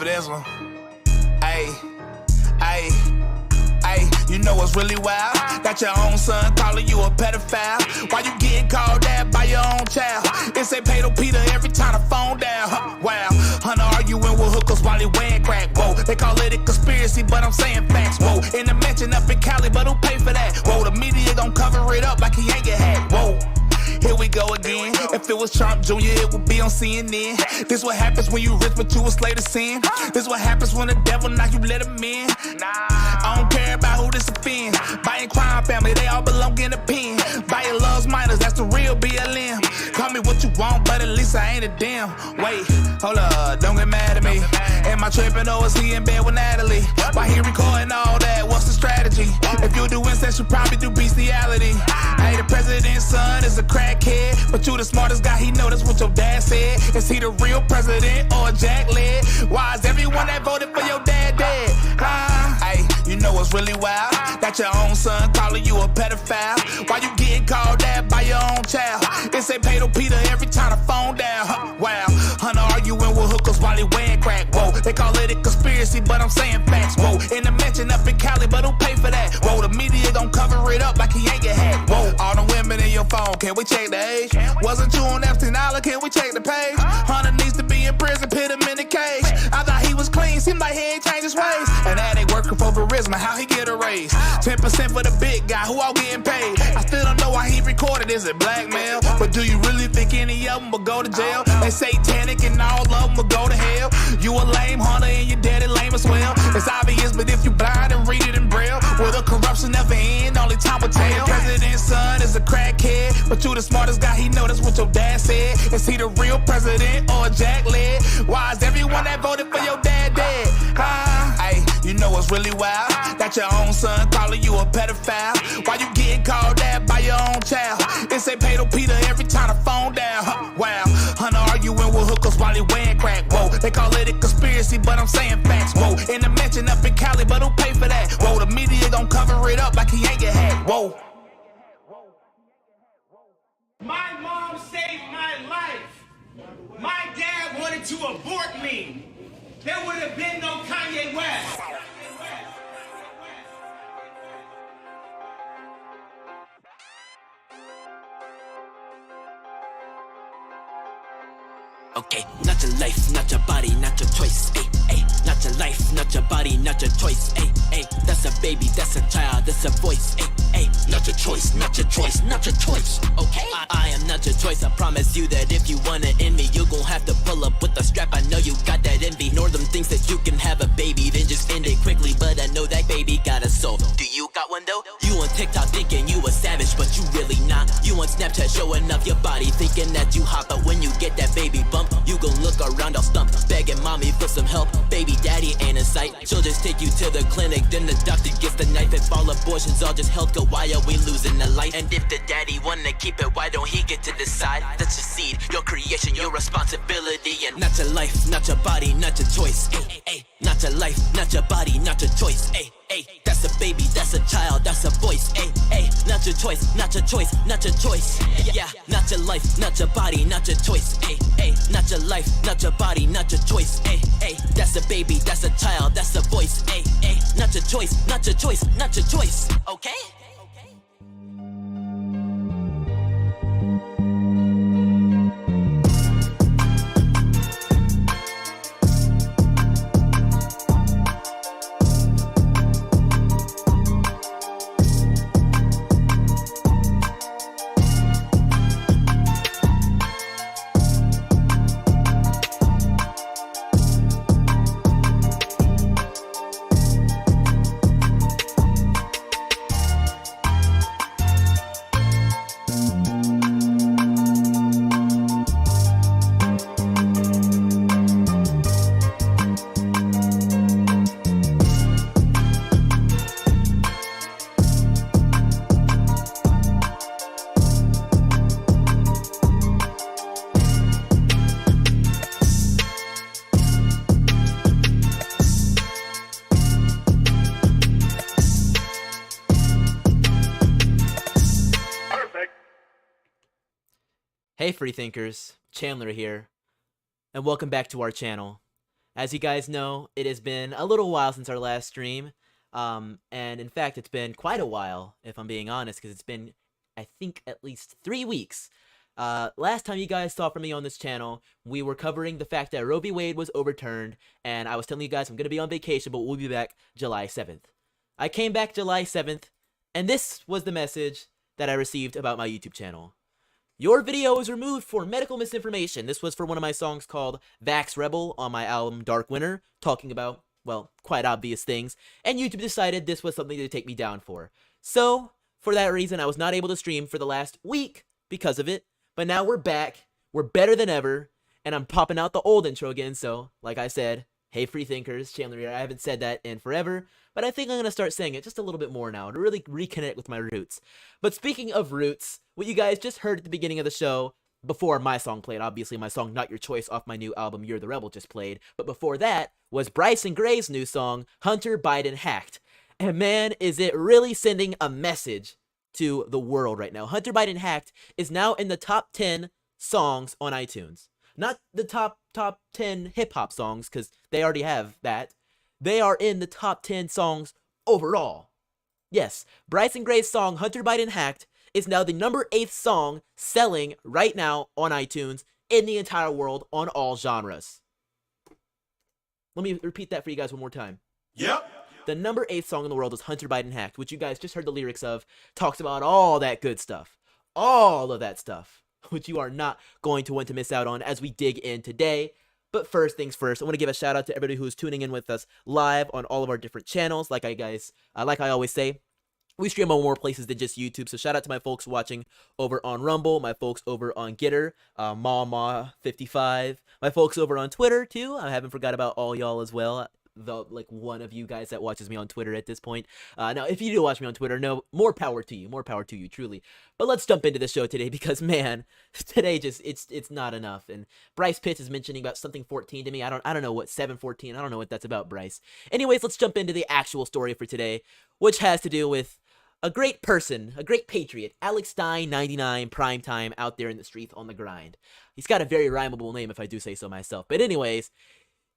this one. Ayy, ayy, ayy, you know what's really wild? Got your own son calling you a pedophile. Why you getting called that by your own child? It's a Pedro Peter every time the phone down. Wow, Hunter arguing with hookers while he wearing crack. Whoa, they call it a conspiracy, but I'm saying facts. Whoa, in the mansion up in Cali, but who pay for that? Whoa, the media gon' cover it up like he ain't get hacked. Whoa. Here we go again. If it was Trump Jr., it would be on CNN. This what happens when you rich but you a slave to sin. This what happens when the devil knock you let him in. I don't care about who this offends. Buying crime family, they all belong in the pen. Buying loves minors, that's the real BLM. Call me what you want, but at least I ain't a damn. Wait, hold up, don't get mad at me. Am I tripping or is he in bed with Natalie? Why he recording all that? What's the strategy? If you do incest, you probably do bestiality. Hey, the president's son is a crackhead, but you the smartest guy, he know that's what your dad said. Is he the real president or a jack led? Why is everyone that voted for your dad dead? Hey, you know what's really wild? Got your own son calling you a pedophile. Why you getting called that by your own child? It's a Pedro Peter every time the phone down. Wow, Hunter arguing with hookers while he wearing crack. Whoa, they call it a conspiracy, but I'm saying facts. Whoa, in the mansion up in Cali, but who pay for that? Whoa, the media gon' cover it up like he ain't get hacked. Whoa, all the women in your phone, can we check the age? Wasn't you on Epstein Island, can we check the page? Hunter needs to be in prison, put him in the cage. I thought he was clean, seemed like he ain't changed his ways. And that ain't working for Verizon, how he get a raise? 10% for the big guy, who all getting paid? I still don't know why he recorded, is it blackmail? But do you really think any of them will go to jail? They satanic and all of them will go to hell. You a lame Hunter and your daddy lame as well. It's obvious, but if you blind and read it in braille, will the corruption never end? Only time will tell. President's son is a crackhead, but you the smartest guy, he know that's what your dad said. Is he the real president or a jack led? Why is everyone that voted for your dad dead? Hey, you know what's really wild? Got your own son calling you a pedophile. Why you getting called that by your own child? It's a Pedro Peter every time the phone down. Wow, Hunter arguing with hookers while he wearing crack. Whoa, they call it a conspiracy, but I'm saying facts. Whoa, in the mansion up in Cali, but who pay for that? Whoa, the media gon' cover it up like he ain't get hacked. Whoa. My mom saved my life. My dad wanted to abort me. There would have been no Kanye West. Okay, not your life, not your body, not your choice, ayy, ayy. Not your life, not your body, not your choice, ayy, ayy. That's a baby, that's a child, that's a voice, ayy, ayy. Not your choice, not your choice, not your choice, okay? I am not your choice, I promise you that if you wanna end me, you gon' have to pull up with the strap. I know you got that envy, nor them thinks that you can have a baby, then just end it quickly. But I know that baby got a soul. Do you got one though? You on TikTok thinking you a savage, but you really not. You on Snapchat showing off your body, thinking that you hot, but when you get that baby bump, you gon' look around all stumped, begging mommy for some help. Baby daddy ain't in sight, she'll just take you to the clinic, then the doctor gets the knife. If all abortions all just health, go why are we losing the life? And if the daddy wanna keep it, why don't he get to decide? That's your seed, your creation, your responsibility. And not your life, not your body, not your choice, ay, ay. Not your life, not your body, not your choice, ay, ay. That's a baby, that's a child, that's a voice, ay, ay. Not your choice, not your choice, not your choice, yeah. Not your life, not your body, not your choice, ay, ay. Not your life, not your body, not your choice, ay, ay. That's a baby, that's a child, that's a voice, ay, ay. Not your choice, not your choice, not your choice, okay? Hey freethinkers, Chandler here, and welcome back to our channel. As you guys know, it has been a little while since our last stream. And in fact, it's been quite a while, if I'm being honest, because it's been, I think, at least 3 weeks. Last time you guys saw from me on this channel, we were covering the fact that Roe v. Wade was overturned, and I was telling you guys I'm going to be on vacation, but we'll be back July 7th. I came back July 7th, and this was the message that I received about my YouTube channel. Your video was removed for medical misinformation. This was for one of my songs called Vax Rebel on my album Dark Winter, talking about, well, quite obvious things, and YouTube decided this was something to take me down for. So, for that reason, I was not able to stream for the last week because of it, but now we're back, we're better than ever, and I'm popping out the old intro again, so, like I said, hey free thinkers, Chandler here. I haven't said that in forever, but I think I'm going to start saying it just a little bit more now to really reconnect with my roots. But speaking of roots, what you guys just heard at the beginning of the show, before my song played, obviously my song Not Your Choice off my new album You're the Rebel just played, but before that was Bryson Gray's new song, Hunter Biden Hacked. And man, is it really sending a message to the world right now. Hunter Biden Hacked is now in the top 10 songs on iTunes. Not the top 10 hip-hop songs, because they already have that. They are in the top 10 songs overall. Yes, Bryson Gray's song Hunter Biden Hacked is now the number 8th song selling right now on iTunes in the entire world on all genres. Let me repeat that for you guys one more time. Yep. The number 8th song in the world is Hunter Biden Hacked, which you guys just heard the lyrics of, talks about all that good stuff. All of that stuff, which you are not going to want to miss out on as we dig in today. But first things first, I want to give a shout out to everybody who's tuning in with us live on all of our different channels. Like I always say, we stream on more places than just YouTube. So shout out to my folks watching over on Rumble, my folks over on Getter, Mama55, my folks over on Twitter too. I haven't forgot about all y'all as well. Like one of you guys that watches me on Twitter at this point. Now, if you do watch me on Twitter, no, more power to you, truly. But let's jump into the show today because, man, today just, it's not enough. And Bryce Pitts is mentioning about something 14 to me. I don't know what 714, I don't know what that's about, Bryce. Anyways, let's jump into the actual story for today, which has to do with a great person, a great patriot, Alex Stein, 99, primetime, out there in the streets on the grind. He's got a very rhymable name, if I do say so myself. But anyways,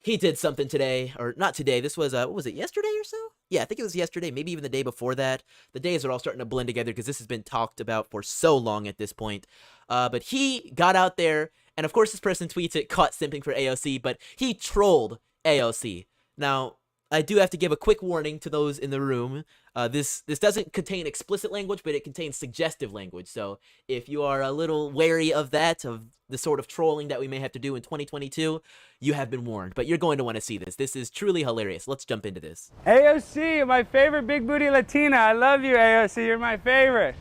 he did something today, or not today, this was, what was it, yesterday or so? Yeah, I think it was yesterday, maybe even the day before that. The days are all starting to blend together because this has been talked about for so long at this point. But he got out there, and of course this person tweets it, caught simping for AOC, but he trolled AOC. Now, I do have to give a quick warning to those in the room. This doesn't contain explicit language, but it contains suggestive language. So if you are a little wary of that, of the sort of trolling that we may have to do in 2022, you have been warned. But you're going to want to see this. This is truly hilarious. Let's jump into this. AOC, my favorite big booty Latina. I love you, AOC. You're my favorite.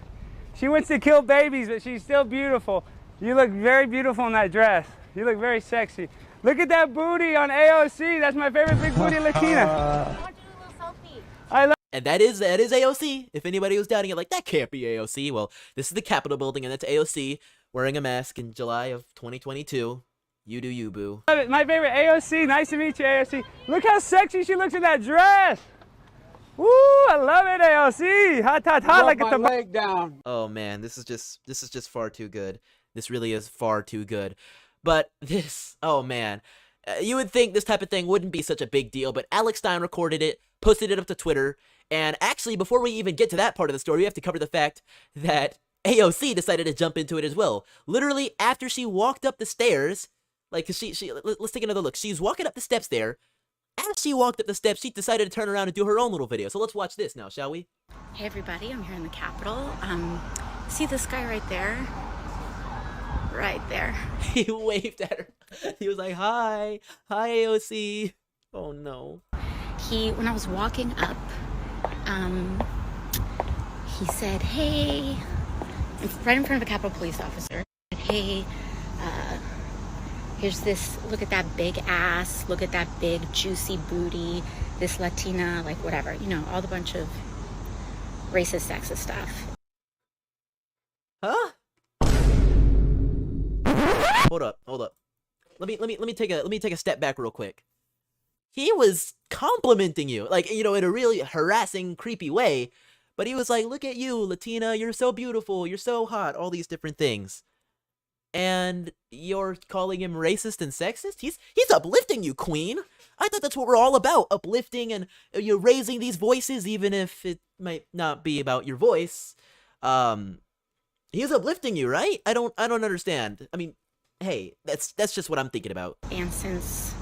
She wants to kill babies, but she's still beautiful. You look very beautiful in that dress. You look very sexy. Look at that booty on AOC. That's my favorite big booty Latina. I want to do a little selfie. I love. And that is AOC. If anybody was doubting it, like, that can't be AOC. Well, this is the Capitol building, and that's AOC wearing a mask in July of 2022. You do you, boo. My favorite AOC. Nice to meet you, AOC. Look how sexy she looks in that dress. Woo! I love it, AOC. Hot, hot, hot, like it's a leg down. Oh man, this is just far too good. This really is far too good. But this, oh man, you would think this type of thing wouldn't be such a big deal, but Alex Stein recorded it, posted it up to Twitter, and actually, before we even get to that part of the story, we have to cover the fact that AOC decided to jump into it as well. Literally, after she walked up the stairs, like, cause let's take another look. She's walking up the steps there. As she walked up the steps, she decided to turn around and do her own little video. So let's watch this now, shall we? Hey everybody, I'm here in the Capitol. See this guy right there? Right there. He waved at her. He was like, hi AOC. Oh no. When I was walking up, he said, hey, right in front of a Capitol police officer, hey, here's this, look at that big ass, look at that big juicy booty, this Latina, like whatever, you know, all the bunch of racist, sexist stuff. Huh? Hold up. Let me take a step back real quick. He was complimenting you, like, you know, in a really harassing, creepy way, but he was like, look at you, Latina, you're so beautiful, you're so hot, all these different things. And you're calling him racist and sexist? He's uplifting you, queen. I thought that's what we're all about, uplifting and raising these voices, even if it might not be about your voice. He's uplifting you, right? I don't understand. I mean, hey, that's just what I'm thinking about. And since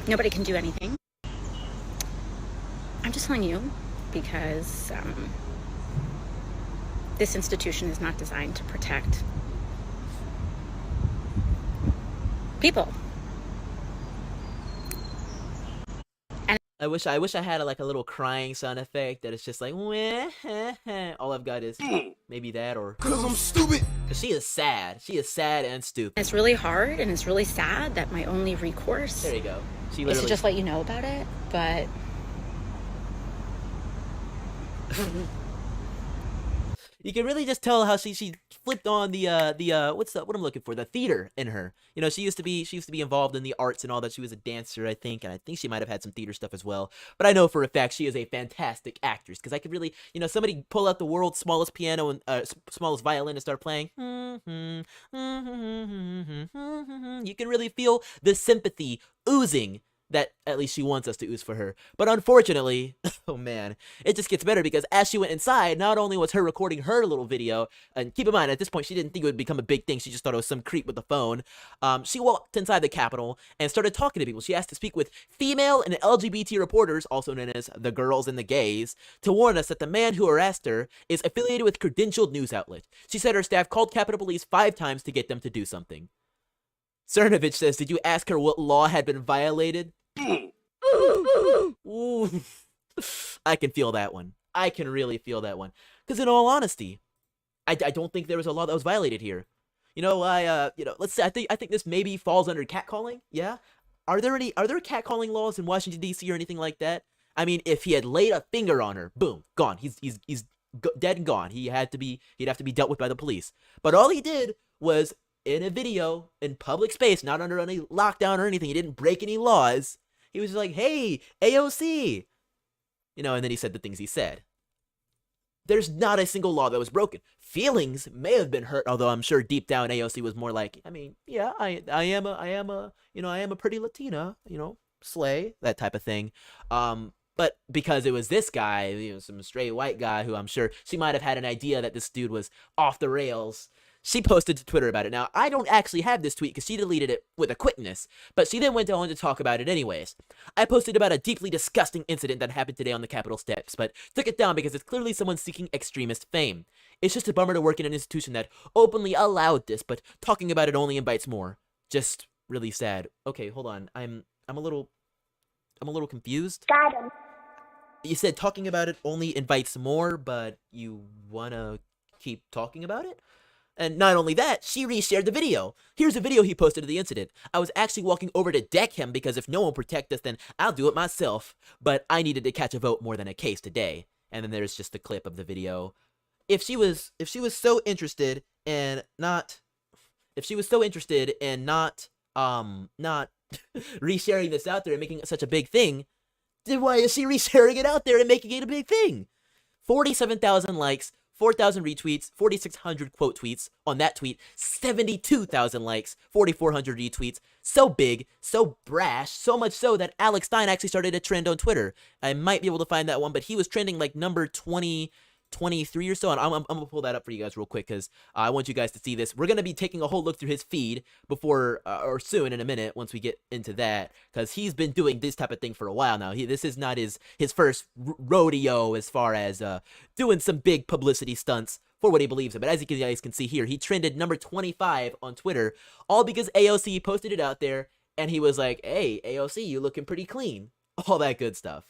nobody can do anything, I'm just telling you because this institution is not designed to protect people. I wish I had like a little crying sound effect that it's just like wah, all I've got is maybe that, or Cause I'm stupid. Cause she is sad. She is sad and stupid. It's really hard and it's really sad that my only recourse There you go. She is literally to just let you know about it, but you can really just tell how she flipped on the what I'm looking for, the theater in her. You know, she used to be involved in the arts and all that. She was a dancer, I think, and I think she might have had some theater stuff as well. But I know for a fact she is a fantastic actress, because I could really, somebody pull out the world's smallest piano and smallest violin and start playing. You can really feel the sympathy oozing that at least she wants us to ooze for her. But unfortunately, oh man, it just gets better, because as she went inside, not only was her recording her little video, and keep in mind, at this point, she didn't think it would become a big thing. She just thought it was some creep with the phone. She walked inside the Capitol and started talking to people. She asked to speak with female and LGBT reporters, also known as the girls and the gays, to warn us that the man who harassed her is affiliated with credentialed news outlet. She said her staff called Capitol Police 5 times to get them to do something. Cernovich says, did you ask her what law had been violated? Ooh. I can feel that one. I can really feel that one. Because in all honesty, I don't think there was a law that was violated here. Let's say I think this maybe falls under catcalling. Yeah. Are there catcalling laws in Washington D.C. or anything like that? I mean, if he had laid a finger on her, boom, gone. He's dead and gone. He'd have to be dealt with by the police. But all he did was, in a video in public space, not under any lockdown or anything, he didn't break any laws. He was just like, hey, AOC, and then he said the things he said. There's not a single law that was broken. Feelings may have been hurt, although I'm sure deep down AOC was more like, I mean, yeah, I am a pretty Latina, slay, that type of thing. But because it was this guy, some straight white guy who I'm sure she might have had an idea that this dude was off the rails, she posted to Twitter about it. Now, I don't actually have this tweet because she deleted it with a quickness, but she then went on to talk about it anyways. I posted about a deeply disgusting incident that happened today on the Capitol steps, but took it down because it's clearly someone seeking extremist fame. It's just a bummer to work in an institution that openly allowed this, but talking about it only invites more. Just really sad. Okay, hold on. I'm a little confused. Got him. You said talking about it only invites more, but you wanna keep talking about it? And not only that, she reshared the video. Here's a video he posted of the incident. I was actually walking over to deck him because if no one protect us, then I'll do it myself. But I needed to catch a vote more than a case today. And then there's just a clip of the video. If she was so interested in not resharing this out there and making it such a big thing, then why is she resharing it out there and making it a big thing? 47,000 likes, 4,000 retweets, 4,600 quote tweets on that tweet, 72,000 likes, 4,400 retweets. So big, so brash, so much so that Alex Stein actually started a trend on Twitter. I might be able to find that one, but he was trending like number 23 or so, and I'm gonna pull that up for you guys real quick because I want you guys to see this. We're gonna be taking a whole look through his feed before or soon in a minute once we get into that, because he's been doing this type of thing for a while now. This is not his first rodeo as far as doing some big publicity stunts for what he believes in. But as you guys can see here, he trended number 25 on Twitter, all because AOC posted it out there, and he was like, "Hey, AOC, you looking pretty clean," all that good stuff.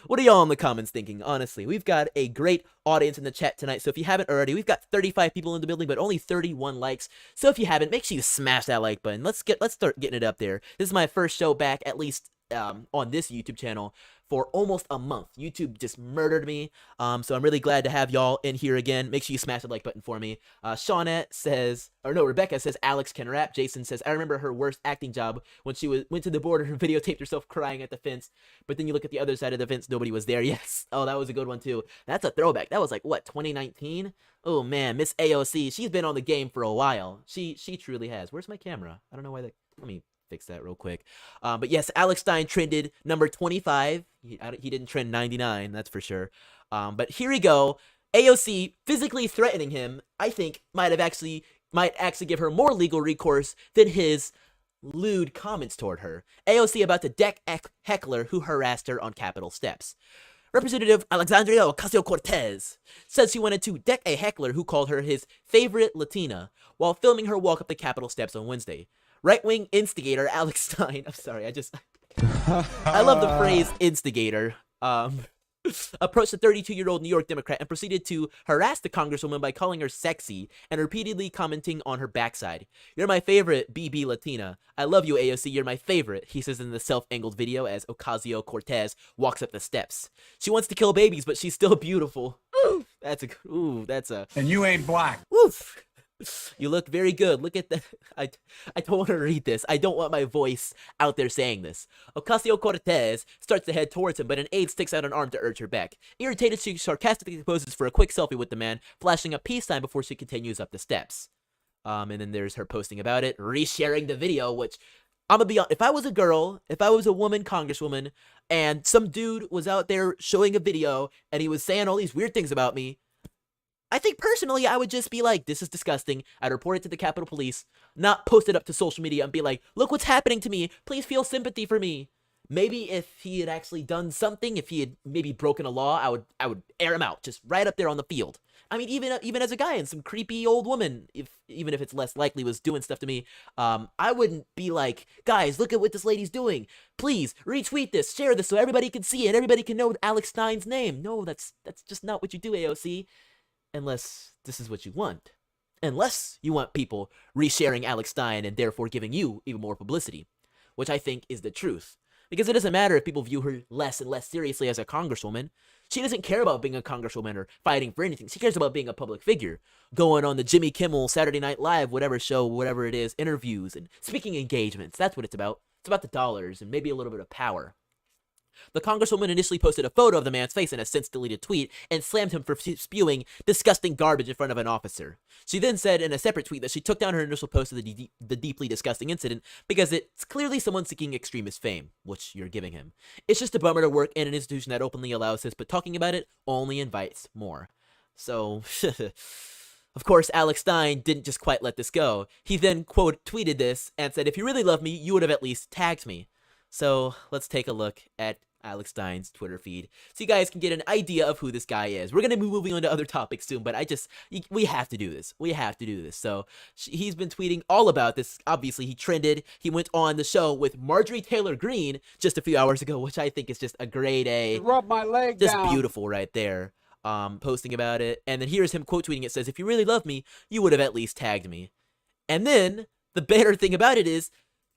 What are y'all in the comments thinking? Honestly, we've got a great audience in the chat tonight, so if you haven't already, we've got 35 people in the building, but only 31 likes. So if you haven't, make sure you smash that like button. Let's start getting it up there. This is my first show back, at least on this YouTube channel, for almost a month. YouTube just murdered me, so I'm really glad to have y'all in here again. Make sure you smash the like button for me. Rebecca says Alex can rap. Jason says, I remember her worst acting job when she went to the border and videotaped herself crying at the fence, but then you look at the other side of the fence, nobody was there. Yes. Oh, that was a good one too. That's a throwback. That was like, what, 2019? Oh man, Miss AOC, she's been on the game for a while. She truly has. Where's my camera? I don't know why let me fix that real quick. But yes, Alex Stein trended number 25. He didn't trend 99, that's for sure. But here we go. AOC physically threatening him, I think, might actually give her more legal recourse than his lewd comments toward her. AOC about to deck heckler who harassed her on Capitol steps. Representative Alexandria Ocasio-Cortez says she wanted to deck a heckler who called her his favorite Latina while filming her walk up the Capitol steps on Wednesday. Right-wing instigator Alex Stein, I'm sorry, I love the phrase instigator, approached the 32-year-old New York Democrat and proceeded to harass the congresswoman by calling her sexy and repeatedly commenting on her backside. "You're my favorite, BB Latina. I love you, AOC. You're my favorite," he says in the self-angled video as Ocasio-Cortez walks up the steps. She wants to kill babies, but she's still beautiful. That's a. And you ain't black. Oof. You look very good. Look at that. I don't want to read this. I don't want my voice out there saying this. Ocasio-Cortez starts to head towards him, but an aide sticks out an arm to urge her back. Irritated, she sarcastically poses for a quick selfie with the man, flashing a peace sign before she continues up the steps. And then there's her posting about it, resharing the video, which, I'm gonna be honest, if I was a girl, if I was a woman congresswoman, and some dude was out there showing a video, and he was saying all these weird things about me, I think personally, I would just be like, this is disgusting. I'd report it to the Capitol Police, not post it up to social media and be like, look what's happening to me. Please feel sympathy for me. Maybe if he had actually done something, if he had maybe broken a law, I would air him out, just right up there on the field. I mean, even as a guy and some creepy old woman, even if it's less likely, was doing stuff to me, I wouldn't be like, guys, look at what this lady's doing. Please retweet this, share this so everybody can see it and everybody can know Alex Stein's name. No, that's just not what you do, AOC. Unless this is what you want. Unless you want people resharing Alex Stein and therefore giving you even more publicity. Which I think is the truth. Because it doesn't matter if people view her less and less seriously as a congresswoman. She doesn't care about being a congresswoman or fighting for anything. She cares about being a public figure. Going on the Jimmy Kimmel, Saturday Night Live, whatever show, whatever it is, interviews and speaking engagements. That's what it's about. It's about the dollars and maybe a little bit of power. The congresswoman initially posted a photo of the man's face in a since-deleted tweet and slammed him for spewing disgusting garbage in front of an officer. She then said in a separate tweet that she took down her initial post of the deeply disgusting incident because it's clearly someone seeking extremist fame, which you're giving him. It's just a bummer to work in an institution that openly allows this, but talking about it only invites more. So, of course, Alex Stein didn't just quite let this go. He then, quote, tweeted this and said, "If you really love me, you would have at least tagged me." So, let's take a look at Alex Stein's Twitter feed so you guys can get an idea of who this guy is. We're going to be moving on to other topics soon, but we have to do this. We have to do this. So he's been tweeting all about this. Obviously, he trended. He went on the show with Marjorie Taylor Greene just a few hours ago, which I think is just a grade A. Rub my leg just down. Beautiful right there. Posting about it. And then here's him quote tweeting. It says, "If you really love me, you would have at least tagged me." And then the better thing about it is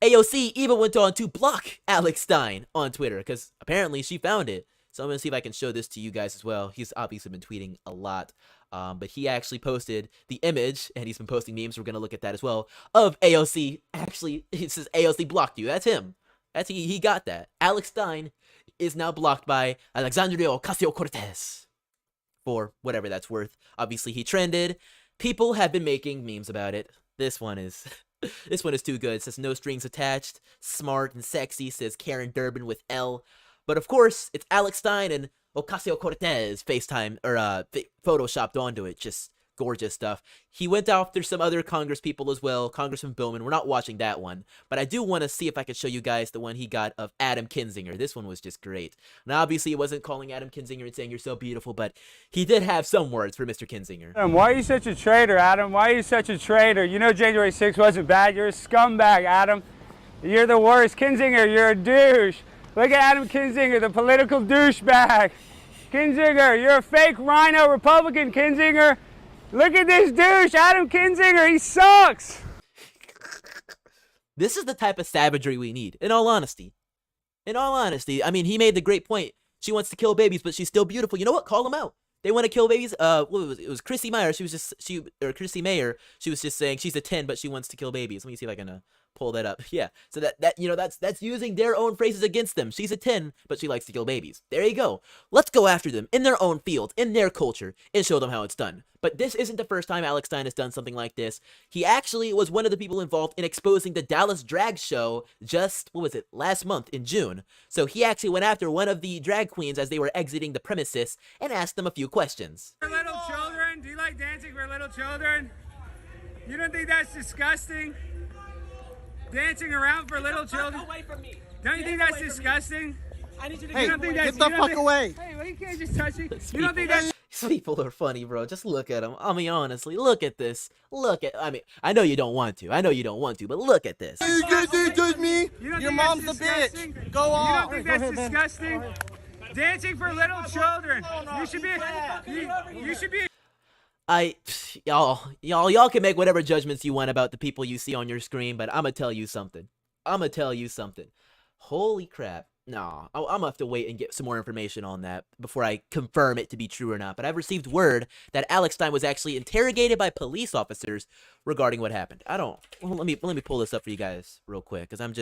AOC even went on to block Alex Stein on Twitter because apparently she found it. So I'm going to see if I can show this to you guys as well. He's obviously been tweeting a lot, but he actually posted the image, and he's been posting memes. We're going to look at that as well, of AOC. Actually, it says AOC blocked you. That's him. He got that. Alex Stein is now blocked by Alexandria Ocasio-Cortez for whatever that's worth. Obviously, he trended. People have been making memes about it. This one is too good. It says no strings attached, smart and sexy, says Karen Durbin with L. But of course, it's Alex Stein and Ocasio-Cortez FaceTime or photoshopped onto it. Just gorgeous stuff. He went after some other Congress people as well. Congressman Bowman. We're not watching that one, but I do want to see if I can show you guys the one he got of Adam Kinzinger. This one was just great. Now, obviously, he wasn't calling Adam Kinzinger and saying you're so beautiful, but he did have some words for Mr. Kinzinger. Adam, why are you such a traitor, Adam? Why are you such a traitor? You know January 6th wasn't bad. You're a scumbag, Adam. You're the worst. Kinzinger, you're a douche. Look at Adam Kinzinger, the political douchebag. Kinzinger, you're a fake rhino Republican, Kinzinger. Look at this douche, Adam Kinzinger. He sucks. This is the type of savagery we need, in all honesty. In all honesty, I mean, he made the great point. She wants to kill babies, but she's still beautiful. You know what? Call them out. They want to kill babies. It was Chrissy Mayer. Chrissy Mayer. She was just saying she's a 10, but she wants to kill babies. Let me see if I can pull that up. Yeah. So that you know, that's using their own phrases against them. She's a 10, but she likes to kill babies. There you go. Let's go after them in their own field, in their culture, and show them how it's done. But this isn't the first time Alex Stein has done something like this. He actually was one of the people involved in exposing the Dallas drag show just, what was it, last month in June. So he actually went after one of the drag queens as they were exiting the premises and asked them a few questions. For little children, do you like dancing for little children? You don't think that's disgusting? Dancing around for little children? Away from me. Don't you think that's disgusting? I need you to You don't think Get the fuck away! Hey, well, you can't just touch me. You don't think that's... These people are funny, bro. Just look at them. I mean, honestly, look at this. I mean, I know you don't want to. But look at this. You can't touch me! You don't Your think mom's that's the disgusting? bitch! Go You on! don't think that's disgusting? Dancing for little children. You should be... You should be... Y'all can make whatever judgments you want about the people you see on your screen, but I'ma tell you something. Holy crap. No, I'm gonna have to wait and get some more information on that before I confirm it to be true or not. But I've received word that Alex Stein was actually interrogated by police officers regarding what happened. Well, let me pull this up for you guys real quick, because I'm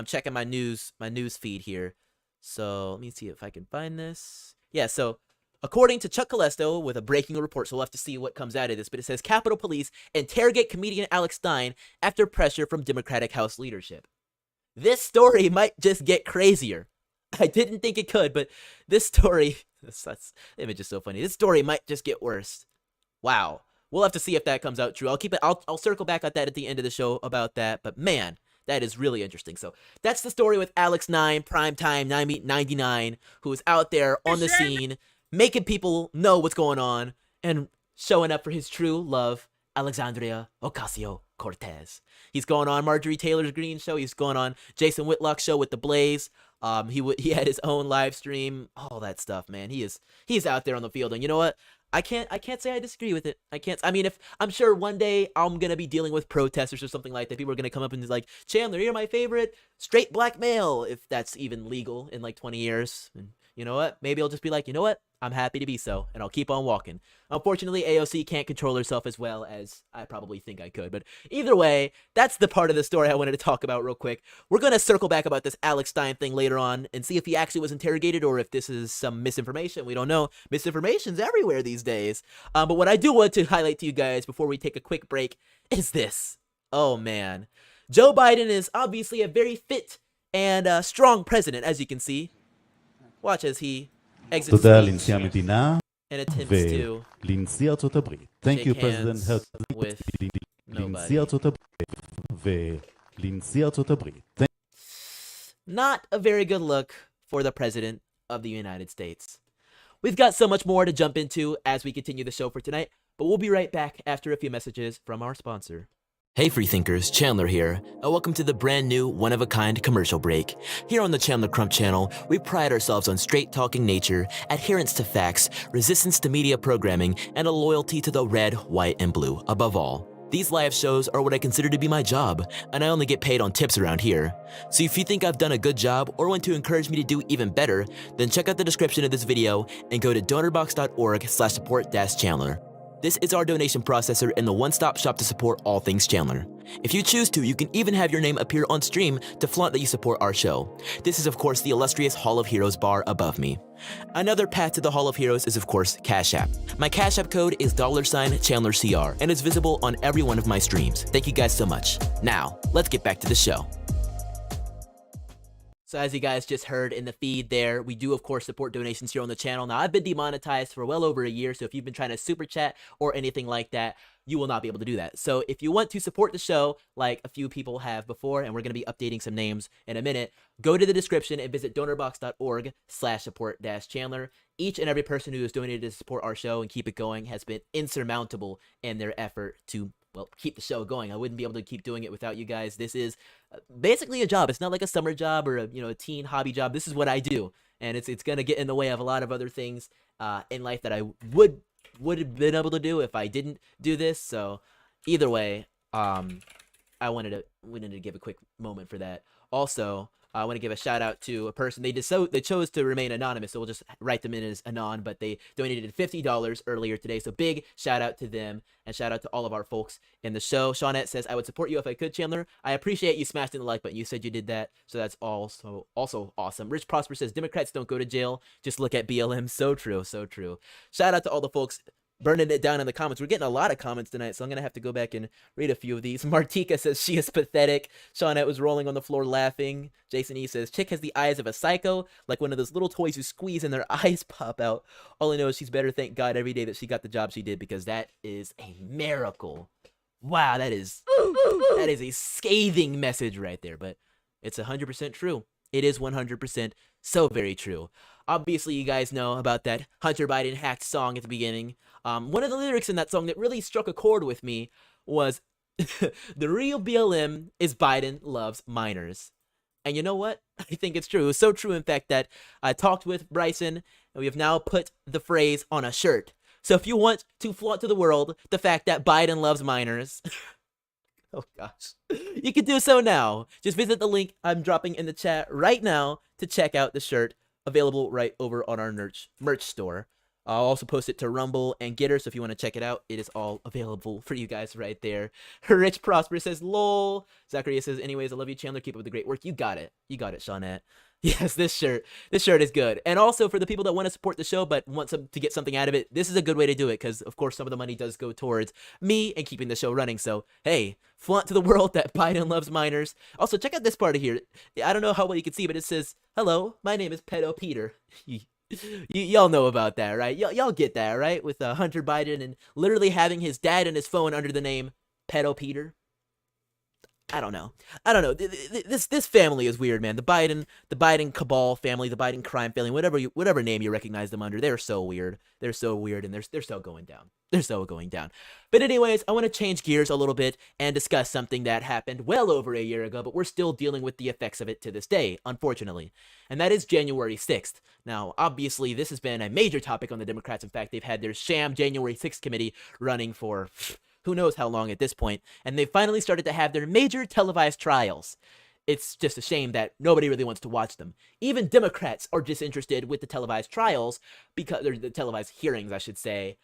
checking my news feed here. So let me see if I can find this. Yeah, so according to Chuck Calesto with a breaking report, so we'll have to see what comes out of this, but it says Capitol Police interrogate comedian Alex Stein after pressure from Democratic House leadership. This story might just get crazier. I didn't think it could, but this story, this image is so funny. This story might just get worse. Wow. We'll have to see if that comes out true. I'll circle back at that at the end of the show about that, but man, that is really interesting. So that's the story with Alex 9, Primetime 99, who is out there on the scene, making people know what's going on, and showing up for his true love, Alexandria Ocasio-Cortez. He's going on Marjorie Taylor Greene's show. He's going on Jason Whitlock's show with The Blaze. He had his own live stream, all that stuff, man. He's out there on the field, and you know what? I can't say I disagree with it. I mean, if I'm sure one day I'm gonna be dealing with protesters or something like that, people are gonna come up and be like, Chandler, you're my favorite straight black male, if that's even legal in like 20 years. And you know what? Maybe I'll just be like, you know what? I'm happy to be so, and I'll keep on walking. Unfortunately, AOC can't control herself as well as I probably think I could. But either way, that's the part of the story I wanted to talk about real quick. We're going to circle back about this Alex Stein thing later on and see if he actually was interrogated or if this is some misinformation. We don't know. Misinformation's everywhere these days. But what I do want to highlight to you guys before we take a quick break is this. Oh, man. Joe Biden is obviously a very fit and strong president, as you can see. Watch as he exits תודה לנשיא המדינה and attempts to ולנשיא ארצות הברית. Thank shake you, hands President. with לנשיא nobody. ארצות הברית ולנשיא ארצות הברית. Not a very good look for the President of the United States. We've got so much more to jump into as we continue the show for tonight, but we'll be right back after a few messages from our sponsor. Hey freethinkers, Chandler here, and welcome to the brand new one-of-a-kind commercial break. Here on the Chandler Crump channel, we pride ourselves on straight-talking nature, adherence to facts, resistance to media programming, and a loyalty to the red, white, and blue, above all. These live shows are what I consider to be my job, and I only get paid on tips around here. So if you think I've done a good job or want to encourage me to do even better, then check out the description of this video and go to donorbox.org/support-Chandler. This is our donation processor and the one-stop shop to support all things Chandler. If you choose to, you can even have your name appear on stream to flaunt that you support our show. This is, of course, the illustrious Hall of Heroes bar above me. Another path to the Hall of Heroes is, of course, Cash App. My Cash App code is $ChandlerCR, and it's visible on every one of my streams. Thank you guys so much. Now, let's get back to the show. So as you guys just heard in the feed there, we do of course support donations here on the channel. Now I've been demonetized for well over a year, so if you've been trying to super chat or anything like that, you will not be able to do that. So if you want to support the show like a few people have before, and we're going to be updating some names in a minute, go to the description and visit donorbox.org/support-Chandler. Each and every person who has donated to support our show and keep it going has been insurmountable in their effort to, well, keep the show going. I wouldn't be able to keep doing it without you guys. This is basically a job. It's not like a summer job or a teen hobby job. This is what I do, and it's going to get in the way of a lot of other things in life that I would have been able to do if I didn't do this. So either way, we wanted to give a quick moment for that. Also, I want to give a shout out to a person. They chose to remain anonymous, so we'll just write them in as anon. But they donated $50 earlier today, so big shout out to them, and shout out to all of our folks in the show. Shawnette says, "I would support you if I could, Chandler. I appreciate you smashing the like button. You said you did that, so that's also awesome." Rich Prosper says, "Democrats don't go to jail. Just look at BLM." So true, so true. Shout out to all the folks burning it down in the comments. We're getting a lot of comments tonight, so I'm going to have to go back and read a few of these. Martika says, "She is pathetic." Shawnette was rolling on the floor laughing. Jason E says, "Chick has the eyes of a psycho, like one of those little toys you squeeze and their eyes pop out. All I know is she's better thank God every day that she got the job she did, because that is a miracle." Wow, that is a scathing message right there, but it's 100% true. It is 100% so very true. Obviously, you guys know about that Hunter Biden hacked song at the beginning. One of the lyrics in that song that really struck a chord with me was, "The real BLM is Biden loves minors." And you know what? I think it's true. It was so true, in fact, that I talked with Bryson, and we have now put the phrase on a shirt. So if you want to flaunt to the world the fact that Biden loves minors, oh gosh, you can do so now. Just visit the link I'm dropping in the chat right now to check out the shirt, available right over on our merch store. I'll also post it to Rumble and Getter, so if you want to check it out, it is all available for you guys right there. Rich Prosper says, "Lol." Zachariah says, "Anyways, I love you, Chandler. Keep up with the great work." You got it, Shawnette. Yes, this shirt is good. And also, for the people that want to support the show but want to get something out of it, this is a good way to do it, because of course some of the money does go towards me and keeping the show running. So hey, flaunt to the world that Biden loves minors. Also, check out this part of here. I don't know how well you can see, but it says, "Hello, my name is Pedo Peter." Y'all know about that, right? Y'all get that, right? With Hunter Biden and literally having his dad and his phone under the name Pedo Peter. I don't know. This family is weird, man. The Biden cabal family, the Biden crime family, whatever name you recognize them under, they're so weird. They're so weird, and they're so going down. They're so going down. But anyways, I want to change gears a little bit and discuss something that happened well over a year ago, but we're still dealing with the effects of it to this day, unfortunately. And that is January 6th. Now, obviously, this has been a major topic on the Democrats. In fact, they've had their sham January 6th committee running for who knows how long at this point, and they finally started to have their major televised trials. It's just a shame that nobody really wants to watch them. Even Democrats are disinterested with the televised trials, or the televised hearings, I should say,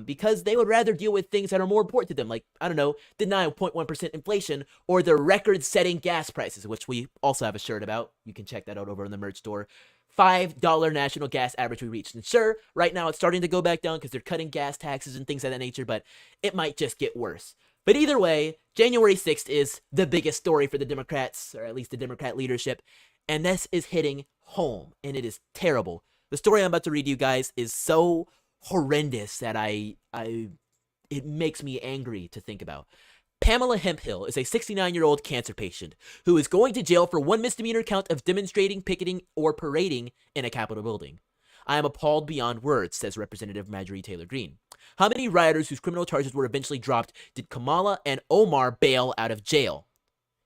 because they would rather deal with things that are more important to them, like, I don't know, the 9.1% inflation or the record-setting gas prices, which we also have a shirt about. You can check that out over in the merch store. $5 national gas average we reached. And sure, right now it's starting to go back down because they're cutting gas taxes and things of that nature, but it might just get worse. But either way, January 6th is the biggest story for the Democrats, or at least the Democrat leadership, and this is hitting home, and it is terrible. The story I'm about to read you guys is so horrendous that it makes me angry to think about. Pamela Hemphill is a 69-year-old cancer patient who is going to jail for one misdemeanor count of demonstrating, picketing, or parading in a Capitol building. "I am appalled beyond words," says Representative Marjorie Taylor Greene. "How many rioters whose criminal charges were eventually dropped did Kamala and Omar bail out of jail?"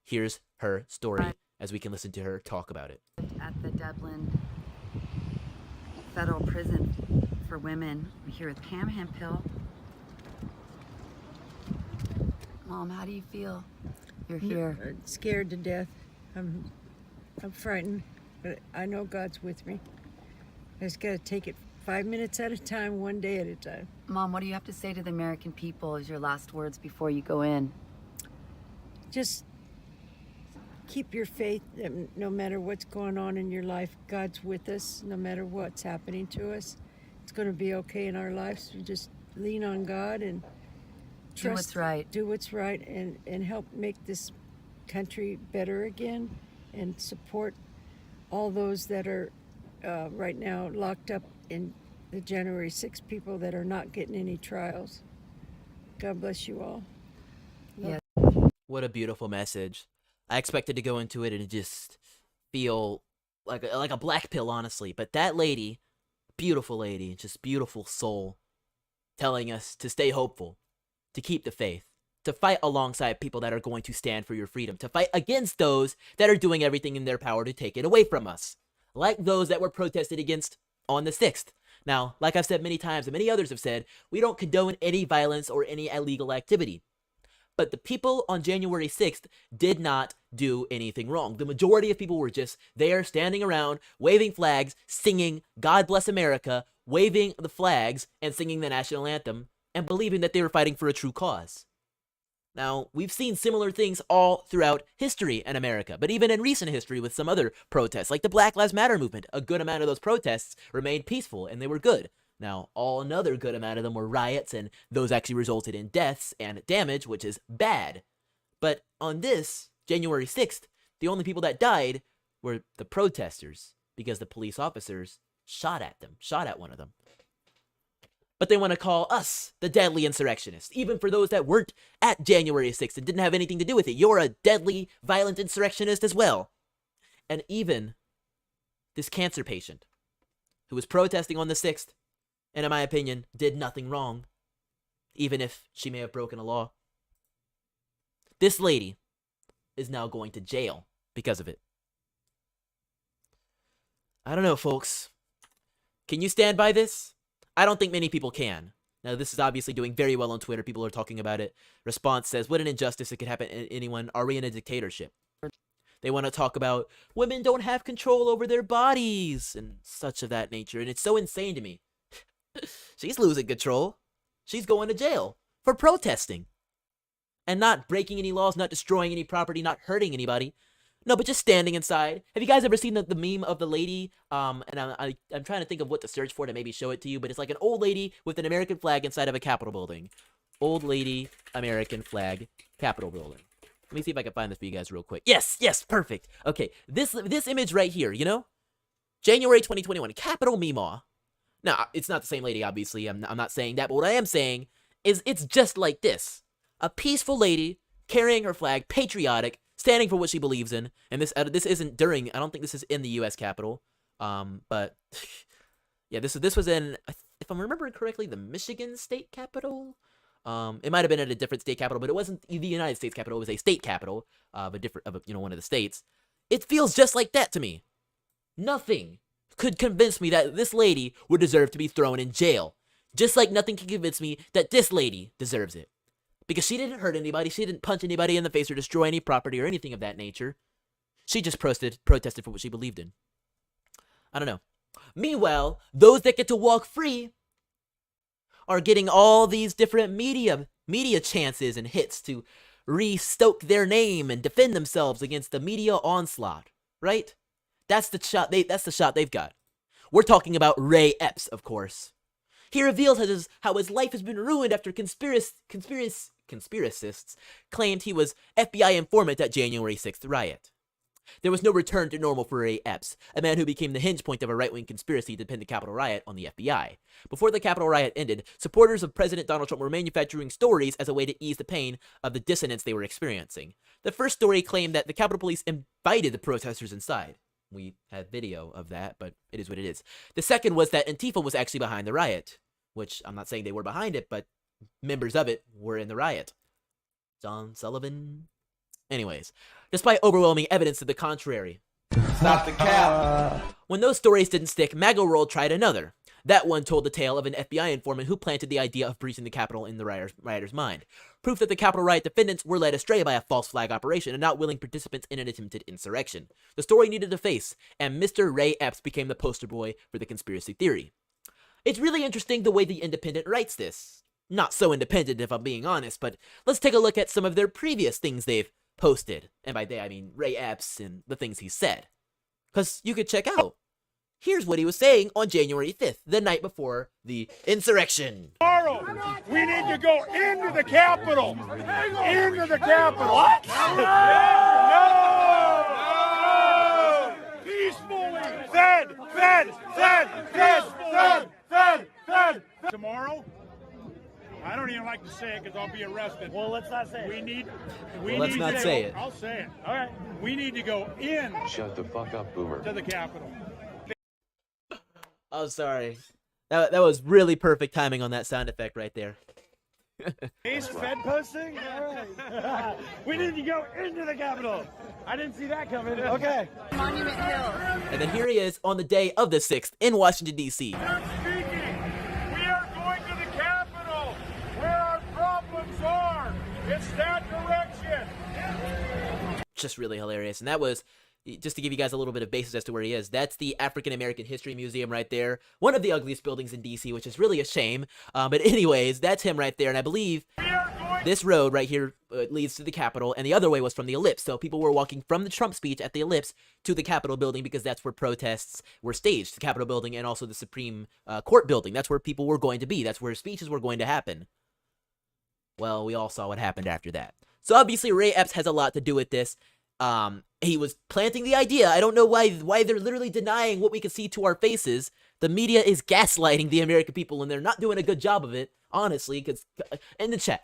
Here's her story as we can listen to her talk about it. At the Dublin Federal Prison for Women, I'm here with Pam Hemphill. Mom, how do you feel? You're here. I'm scared to death. I'm frightened, but I know God's with me. I just gotta take it 5 minutes at a time, one day at a time. Mom, what do you have to say to the American people as your last words before you go in? Just keep your faith. No matter what's going on in your life, God's with us. No matter what's happening to us, it's gonna be okay in our lives. We just lean on God and Do what's right. Do what's right, and help make this country better again, and support all those that are right now locked up in the January 6th people that are not getting any trials. God bless you all. Yeah. What a beautiful message. I expected to go into it and just feel like a black pill, honestly. But that lady, beautiful lady, just beautiful soul, telling us to stay hopeful, to keep the faith, to fight alongside people that are going to stand for your freedom, to fight against those that are doing everything in their power to take it away from us, like those that were protested against on the 6th. Now, like I've said many times, and many others have said, we don't condone any violence or any illegal activity. But the people on January 6th did not do anything wrong. The majority of people were just there standing around, waving flags, singing God Bless America, waving the flags, and singing the national anthem, and believing that they were fighting for a true cause. Now, we've seen similar things all throughout history in America, but even in recent history with some other protests, like the Black Lives Matter movement, a good amount of those protests remained peaceful, and they were good. Now, another good amount of them were riots, and those actually resulted in deaths and damage, which is bad. But on this, January 6th, the only people that died were the protesters, because the police officers shot at one of them. But they want to call us the deadly insurrectionists, even for those that weren't at January 6th and didn't have anything to do with it. You're a deadly, violent insurrectionist as well. And even this cancer patient who was protesting on the 6th, and in my opinion, did nothing wrong, even if she may have broken a law. This lady is now going to jail because of it. I don't know, folks. Can you stand by this? I don't think many people can. Now, this is obviously doing very well on Twitter. People are talking about it. Response says, what an injustice. It could happen to anyone. Are we in a dictatorship? They want to talk about women don't have control over their bodies and such of that nature. And it's so insane to me. She's losing control. She's going to jail for protesting. And not breaking any laws, not destroying any property, not hurting anybody. No, but just standing inside. Have you guys ever seen the meme of the lady? And I'm trying to think of what to search for to maybe show it to you. But it's like an old lady with an American flag inside of a Capitol building. Old lady, American flag, Capitol building. Let me see if I can find this for you guys real quick. Yes, perfect. Okay, this image right here, you know? January 2021, Capitol Meemaw. Now, it's not the same lady, obviously. I'm not saying that. But what I am saying is it's just like this. A peaceful lady carrying her flag, patriotic, standing for what she believes in. And this isn't during, I don't think this is in the U.S. Capitol. But yeah, this was in, if I'm remembering correctly, the Michigan State Capitol. It might have been at a different state capitol, but it wasn't the United States Capitol. It was a state capitol of one of the states. It feels just like that to me. Nothing could convince me that this lady would deserve to be thrown in jail. Just like nothing can convince me that this lady deserves it. Because she didn't hurt anybody, she didn't punch anybody in the face or destroy any property or anything of that nature. She just protested for what she believed in. I don't know. Meanwhile, those that get to walk free are getting all these different media chances and hits to re-stoke their name and defend themselves against the media onslaught, right? That's the shot they've got. We're talking about Ray Epps, of course. He reveals how his life has been ruined after conspiracists claimed he was FBI informant at January 6th riot. There was no return to normal for Ray Epps, a man who became the hinge point of a right-wing conspiracy to pin the Capitol riot on the FBI. Before the Capitol riot ended, supporters of President Donald Trump were manufacturing stories as a way to ease the pain of the dissonance they were experiencing. The first story claimed that the Capitol Police invited the protesters inside. We have video of that, but it is what it is. The second was that Antifa was actually behind the riot, which I'm not saying they were behind it, but members of it were in the riot. John Sullivan. Anyways, despite overwhelming evidence to the contrary. Stop the cap. When those stories didn't stick, MAGA World tried another. That one told the tale of an FBI informant who planted the idea of breaching the Capitol in the rioters' mind. Proof that the Capitol riot defendants were led astray by a false flag operation and not willing participants in an attempted insurrection. The story needed a face, and Mr. Ray Epps became the poster boy for the conspiracy theory. It's really interesting the way The Independent writes this. Not so independent if I'm being honest, but let's take a look at some of their previous things they've posted. And by they, I mean Ray Epps and the things he said. Because you could check out. Here's what he was saying on January 5th, the night before the insurrection. Tomorrow, we need to go into the Capitol. Into the Capitol. What? No! Peacefully. Fed. Tomorrow, I don't even like to say it because I'll be arrested. Well, let's not say it. Let's not say it. I'll say it. All right. We need to go in. Shut the fuck up, Boomer. To the Capitol. Oh, sorry. That was really perfect timing on that sound effect right there. He's Fed posting? All right. We need to go into the Capitol. I didn't see that coming. Okay. Monument Hill. And then here he is on the day of the 6th in Washington, D.C. They're speaking. We are going to the Capitol, where our problems are. It's that just really hilarious. And that was, just to give you guys a little bit of basis as to where he is, that's the African American History Museum right there. One of the ugliest buildings in DC, which is really a shame. But anyways, that's him right there. And I believe this road right here leads to the Capitol, and the other way was from the Ellipse. So people were walking from the Trump speech at the Ellipse to the Capitol building because that's where protests were staged. The Capitol building and also the Supreme Court building. That's where people were going to be. That's where speeches were going to happen. Well, we all saw what happened after that. So obviously Ray Epps has a lot to do with this. He was planting the idea. I don't know why they're literally denying what we can see to our faces. The media is gaslighting the American people, and they're not doing a good job of it. Honestly, because in the chat,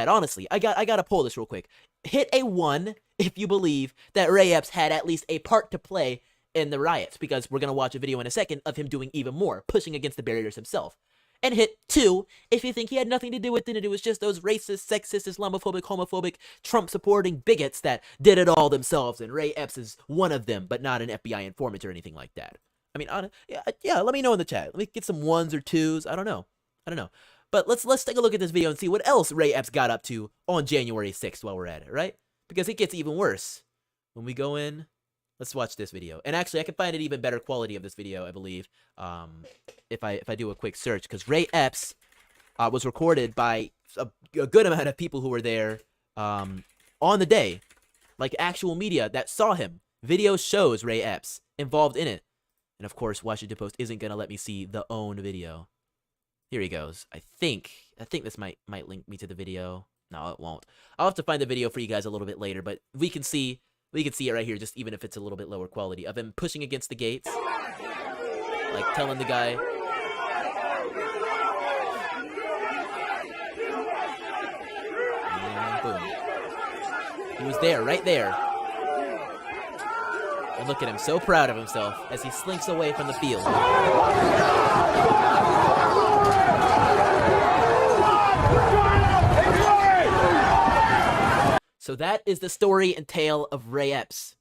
honestly, I gotta pull this real quick. Hit a 1 if you believe that Ray Epps had at least a part to play in the riots, because we're gonna watch a video in a second of him doing even more, pushing against the barriers himself. And hit 2 if you think he had nothing to do with it, and it was just those racist, sexist, Islamophobic, homophobic, Trump-supporting bigots that did it all themselves, and Ray Epps is one of them, but not an FBI informant or anything like that. I mean, yeah, let me know in the chat. Let me get some 1s or 2s. I don't know. But let's take a look at this video and see what else Ray Epps got up to on January 6th while we're at it, right? Because it gets even worse. When we go in, let's watch this video. And actually, I can find an even better quality of this video, I believe, if I do a quick search. Because Ray Epps was recorded by a good amount of people who were there on the day. Like actual media that saw him. Video shows Ray Epps involved in it. And of course, Washington Post isn't going to let me see the own video. Here he goes. I think this might link me to the video. No, it won't. I'll have to find the video for you guys a little bit later, but we can see it right here, just even if it's a little bit lower quality, of him pushing against the gates. Like telling the guy. And boom. He was there, right there. And look at him, so proud of himself as he slinks away from the field. So that is the story and tale of Ray Epps.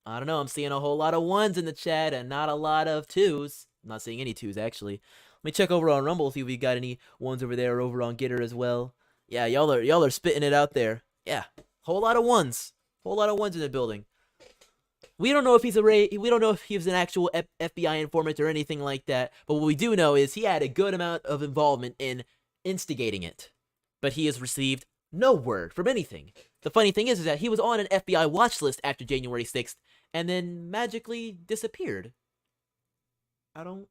I don't know, I'm seeing a whole lot of 1s in the chat and not a lot of 2s. I'm not seeing any 2s, actually. Let me check over on Rumble, see if we got any 1s over there, over on Gitter as well. Yeah, y'all are spitting it out there. Yeah, whole lot of 1s. Whole lot of 1s in the building. We don't know if we don't know if he was an actual FBI informant or anything like that, but what we do know is he had a good amount of involvement in instigating it. But he has received no word from anything. The funny thing is that he was on an FBI watch list after January 6th and then magically disappeared. I don't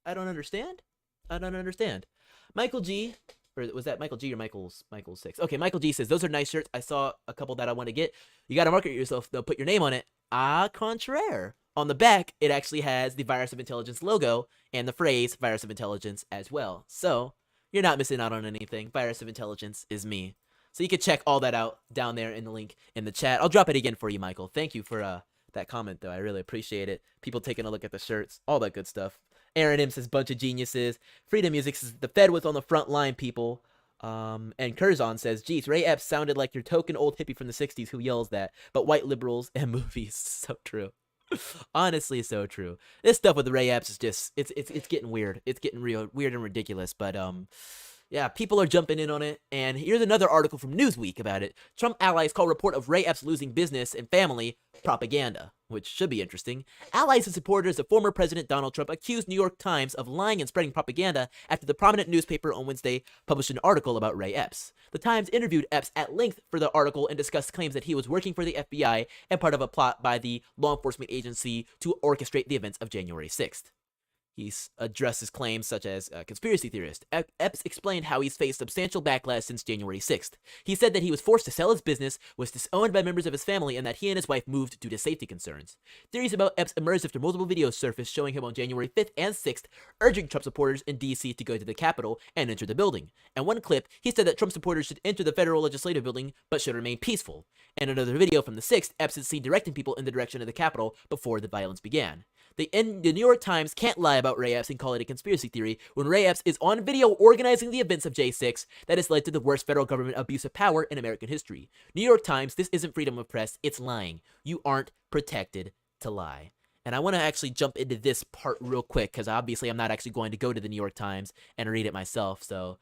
understand. I don't understand. Michael G, or was that Michael G or Michael 6? Okay, Michael G says, those are nice shirts. I saw a couple that I want to get. You got to market yourself, though. Put your name on it. Ah, contraire. On the back, it actually has the Virus of Intelligence logo and the phrase Virus of Intelligence as well. So, you're not missing out on anything. Virus of Intelligence is me. So you can check all that out down there in the link in the chat. I'll drop it again for you, Michael. Thank you for that comment, though. I really appreciate it. People taking a look at the shirts, all that good stuff. Aaron M says, bunch of geniuses. Freedom Music says, the Fed was on the front line, people. And Curzon says, geez, Ray Epps sounded like your token old hippie from the 60s who yells that, but white liberals and movies. So true. Honestly, so true. This stuff with Ray Epps is just, it's getting weird. It's getting real weird and ridiculous, but yeah, people are jumping in on it, and here's another article from Newsweek about it. Trump allies call report of Ray Epps losing business and family propaganda, which should be interesting. Allies and supporters of former President Donald Trump accused New York Times of lying and spreading propaganda after the prominent newspaper on Wednesday published an article about Ray Epps. The Times interviewed Epps at length for the article and discussed claims that he was working for the FBI and part of a plot by the law enforcement agency to orchestrate the events of January 6th. He's addresses claims such as conspiracy theorist. Epps explained how he's faced substantial backlash since January 6th. He said that he was forced to sell his business, was disowned by members of his family, and that he and his wife moved due to safety concerns. Theories about Epps emerged after multiple videos surfaced showing him on January 5th and 6th urging Trump supporters in D.C. to go to the Capitol and enter the building. In one clip, he said that Trump supporters should enter the federal legislative building but should remain peaceful. In another video from the 6th, Epps is seen directing people in the direction of the Capitol before the violence began. The New York Times can't lie about Ray Epps and call it a conspiracy theory when Ray Epps is on video organizing the events of J6 that has led to the worst federal government abuse of power in American history. New York Times, this isn't freedom of press, it's lying. You aren't protected to lie. And I want to actually jump into this part real quick because obviously I'm not actually going to go to the New York Times and read it myself. So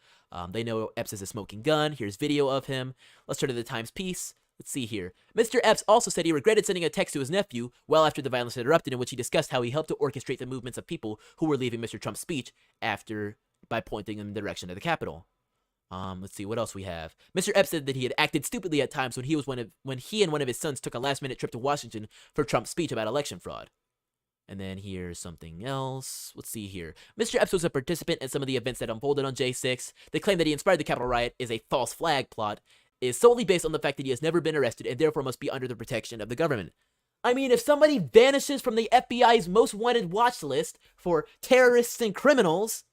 they know Epps is a smoking gun. Here's video of him. Let's turn to the Times piece. Let's see here. Mr. Epps also said he regretted sending a text to his nephew well after the violence had erupted, in which he discussed how he helped to orchestrate the movements of people who were leaving Mr. Trump's speech by pointing them in the direction of the Capitol. Let's see what else we have. Mr. Epps said that he had acted stupidly at times when he and one of his sons took a last-minute trip to Washington for Trump's speech about election fraud. And then here's something else. Let's see here. Mr. Epps was a participant in some of the events that unfolded on J6. The claim that he inspired the Capitol riot is a false flag plot is solely based on the fact that he has never been arrested and therefore must be under the protection of the government. I mean, if somebody vanishes from the FBI's most wanted watch list for terrorists and criminals,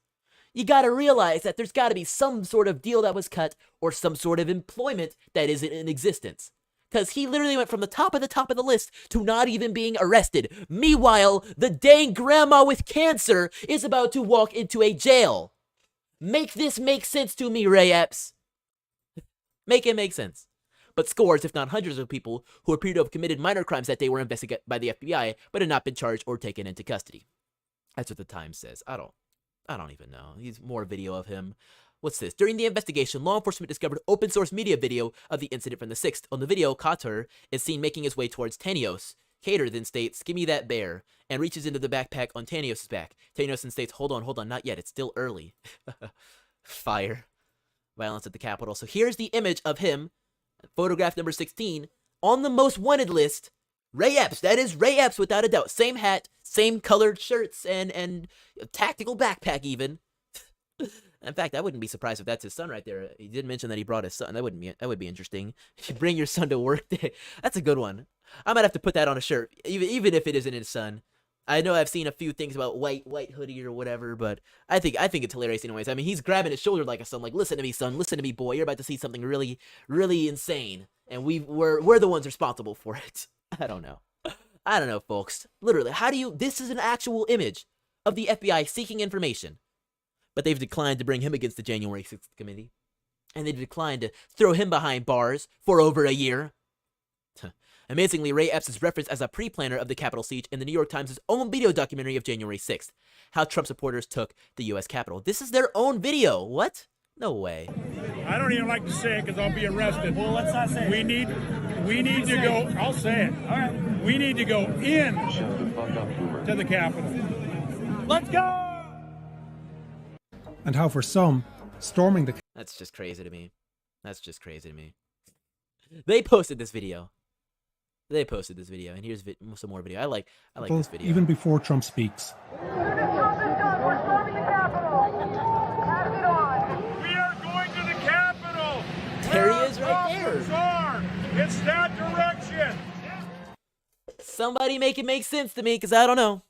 you gotta realize that there's gotta be some sort of deal that was cut or some sort of employment that isn't in existence. Because he literally went from the top of the list to not even being arrested. Meanwhile, the dang grandma with cancer is about to walk into a jail. Make this make sense to me, Ray Epps. Make it make sense. But scores, if not hundreds of people who appear to have committed minor crimes that day were investigated by the FBI, but had not been charged or taken into custody. That's what the Times says. I don't even know. He's more video of him. What's this? During the investigation, law enforcement discovered open source media video of the incident from the 6th. On the video, Qatar is seen making his way towards Tanios. Cater then states, "Give me that bear," and reaches into the backpack on Tanios' back. Tanios then states, hold on, not yet. It's still early. Fire. Violence at the Capitol. So here's the image of him, photograph number 16, on the most wanted list. Ray Epps. That is Ray Epps without a doubt. Same hat, same colored shirts, and tactical backpack even. In fact, I wouldn't be surprised if that's his son right there. He did mention that he brought his son. That would be interesting. You bring your son to work day. That's a good one. I might have to put that on a shirt, even if it isn't his son. I know I've seen a few things about white hoodie or whatever, but I think it's hilarious anyways. I mean, he's grabbing his shoulder like a son, like, listen to me, son, listen to me, boy. You're about to see something really, really insane, and we're the ones responsible for it. I don't know, folks. Literally, this is an actual image of the FBI seeking information. But they've declined to bring him against the January 6th committee. And they've declined to throw him behind bars for over a year. Amazingly, Ray Epps is referenced as a pre-planner of the Capitol siege in the New York Times' own video documentary of January 6th, how Trump supporters took the U.S. Capitol. This is their own video. What? No way. I don't even like to say it because I'll be arrested. Well, let's not say it. We need to go. I'll say it. All right. We need to go in to the Capitol. Let's go! And how for some, storming the... That's just crazy to me. They posted this video. And here's some more video. I like this video. Even before Trump speaks. We are going to the Capitol! There he is right there. It's that direction! Somebody make it make sense to me, because I don't know.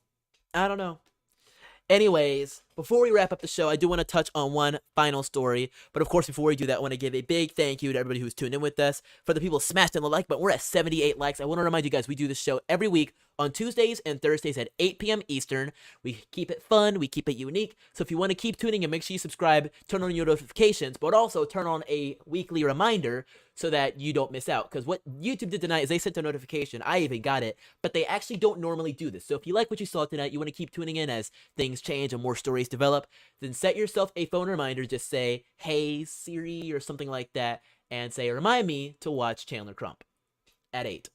Anyways, before we wrap up the show, I do want to touch on one final story. But of course, before we do that, I want to give a big thank you to everybody who's tuned in with us. For the people smashing the like button, we're at 78 likes. I want to remind you guys, we do this show every week on Tuesdays and Thursdays at 8 p.m. Eastern. We keep it fun. We keep it unique. So if you want to keep tuning in, make sure you subscribe, turn on your notifications, but also turn on a weekly reminder so that you don't miss out. Because what YouTube did tonight is they sent a notification. I even got it, but they actually don't normally do this. So if you like what you saw tonight, you want to keep tuning in as things change and more stories develop, then set yourself a phone reminder. Just say, hey, Siri, or something like that, and say, remind me to watch Chandler Crump at 8.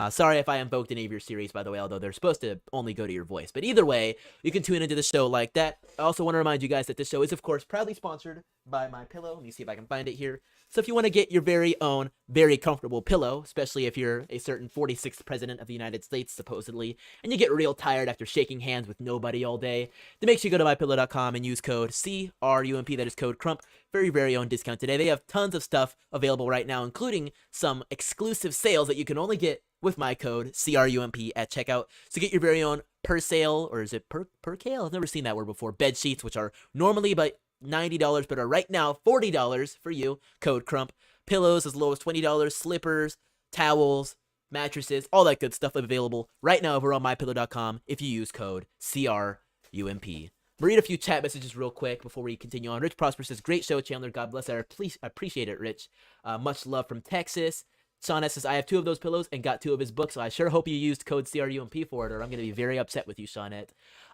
Sorry if I invoked any of your series, by the way, although they're supposed to only go to your voice. But either way, you can tune into the show like that. I also want to remind you guys that this show is, of course, proudly sponsored by My Pillow. Let me see if I can find it here. So if you want to get your very own, very comfortable pillow, especially if you're a certain 46th president of the United States, supposedly, and you get real tired after shaking hands with nobody all day, then make sure you go to mypillow.com and use code CRUMP, that is code CRUMP, for your very own discount today. They have tons of stuff available right now, including some exclusive sales that you can only get with my code CRUMP at checkout. So get your very own per sale, or is it per kale? I've never seen that word before. Bed sheets, which are normally about $90, but are right now $40 for you. Code CRUMP. Pillows as low as $20. Slippers, towels, mattresses, all that good stuff available right now over on mypillow.com if you use code CRUMP. We'll read a few chat messages real quick before we continue on. Rich Prosper says, great show, Chandler. God bless. I appreciate it, Rich. Much love from Texas. Sean S says, I have 2 of those pillows and got 2 of his books, so I sure hope you used code CRUMP for it, or I'm going to be very upset with you, Seanette.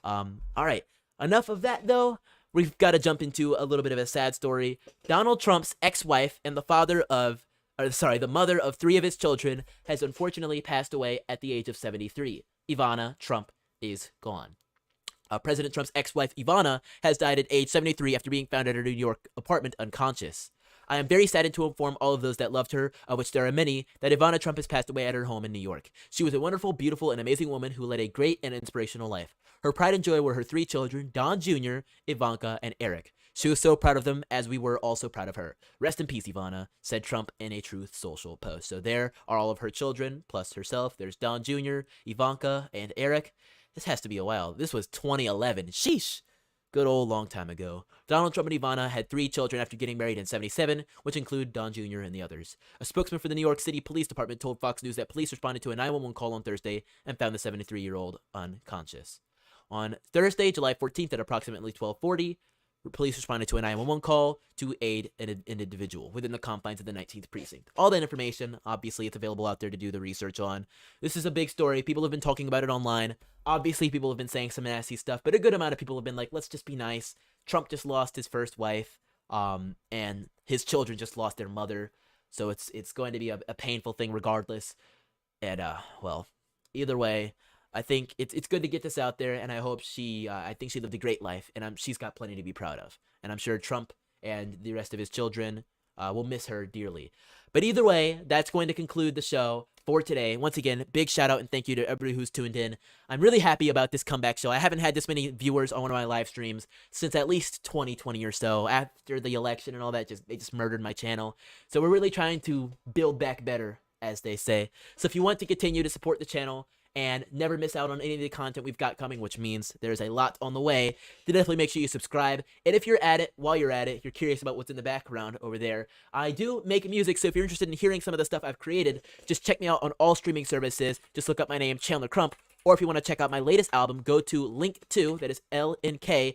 All right. Enough of that, though. We've got to jump into a little bit of a sad story. Donald Trump's ex-wife and the father of the mother of 3 of his children, has unfortunately passed away at the age of 73. Ivana Trump is gone. President Trump's ex-wife Ivana has died at age 73 after being found at her New York apartment unconscious. I am very saddened to inform all of those that loved her, of which there are many, that Ivana Trump has passed away at her home in New York. She was a wonderful, beautiful, and amazing woman who led a great and inspirational life. Her pride and joy were her 3 children, Don Jr., Ivanka, and Eric. She was so proud of them, as we were also proud of her. Rest in peace, Ivana, said Trump in a Truth Social post. So there are all of her children, plus herself. There's Don Jr., Ivanka, and Eric. This has to be a while. This was 2011. Sheesh. Good old long time ago. Donald Trump and Ivana had 3 children after getting married in 77, which include Don Jr. and the others. A spokesman for the New York City Police Department told Fox News that police responded to a 911 call on Thursday and found the 73-year-old unconscious. On Thursday, July 14th at approximately 12:40, police responded to a 911 call to aid an individual within the confines of the 19th precinct. All that information, obviously, it's available out there to do the research on. This is a big story. People have been talking about it online. Obviously, people have been saying some nasty stuff, but a good amount of people have been like, let's just be nice. Trump just lost his first wife, and his children just lost their mother. So it's going to be a painful thing regardless. And, well, either way, I think it's good to get this out there, and I hope I think she lived a great life, and she's got plenty to be proud of. And I'm sure Trump and the rest of his children will miss her dearly. But either way, that's going to conclude the show for today. Once again, big shout out and thank you to everybody who's tuned in. I'm really happy about this comeback show. I haven't had this many viewers on one of my live streams since at least 2020 or so. After the election and all that, they just murdered my channel. So we're really trying to build back better, as they say. So if you want to continue to support the channel and never miss out on any of the content we've got coming, which means there's a lot on the way, then definitely make sure you subscribe. And if you're at it, while you're at it, you're curious about what's in the background over there, I do make music, so if you're interested in hearing some of the stuff I've created, just check me out on all streaming services. Just look up my name, Chandler Crump. Or if you want to check out my latest album, go to link2, that is lnk.2/year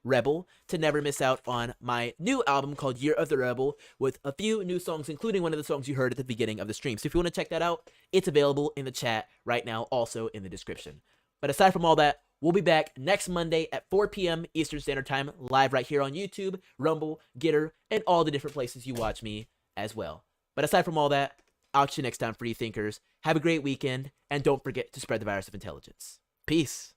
Rebel, to never miss out on my new album called Year of the Rebel, with a few new songs, including one of the songs you heard at the beginning of the stream. So if you want to check that out, it's available in the chat right now, also in the description. But aside from all that, we'll be back next Monday at 4 p.m. Eastern Standard Time, live right here on YouTube, Rumble, Gitter, and all the different places you watch me as well. But aside from all that, I'll catch you next time, free thinkers. Have a great weekend, and don't forget to spread the virus of intelligence. Peace.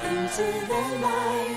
Into the light.